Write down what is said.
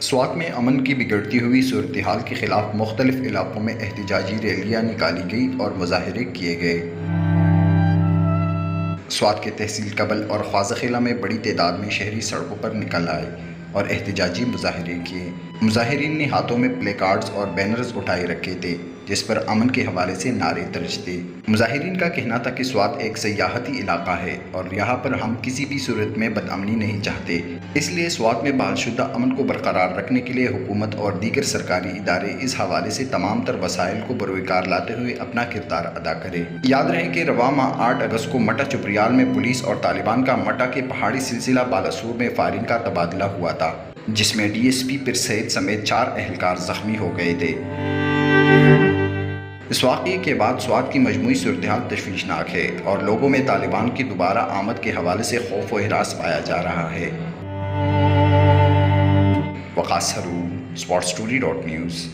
سوات میں امن کی بگڑتی ہوئی صورتحال کے خلاف مختلف علاقوں میں احتجاجی ریلیاں نکالی گئی اور مظاہرے کیے گئے۔ سوات کے تحصیل کبل اور خواجہ خیلہ میں بڑی تعداد میں شہری سڑکوں پر نکل آئے اور احتجاجی مظاہرے کیے۔ مظاہرین نے ہاتھوں میں پلے کارڈز اور بینرز اٹھائے رکھے تھے جس پر امن کے حوالے سے نعرے درج تھے۔ مظاہرین کا کہنا تھا کہ سوات ایک سیاحتی علاقہ ہے اور یہاں پر ہم کسی بھی صورت میں بدامنی نہیں چاہتے، اس لیے سوات میں بحال شدہ امن کو برقرار رکھنے کے لیے حکومت اور دیگر سرکاری ادارے اس حوالے سے تمام تر وسائل کو بروئے لاتے ہوئے اپنا کردار ادا کریں۔ یاد رہے کہ رواں ماہ 8 اگست کو مٹا چپریال میں پولیس اور طالبان کا مٹا کے پہاڑی سلسلہ بالاسور میں فائرنگ کا تبادلہ ہوا تھا، جس میں ڈی ایس پی پیر سعید سمیت 4 اہلکار زخمی ہو گئے تھے۔ اس واقعے کے بعد سوات کی مجموعی صورتحال تشویشناک ہے اور لوگوں میں طالبان کی دوبارہ آمد کے حوالے سے خوف و ہراس پایا جا رہا ہے۔ وقاص حرور، SportsStory.News۔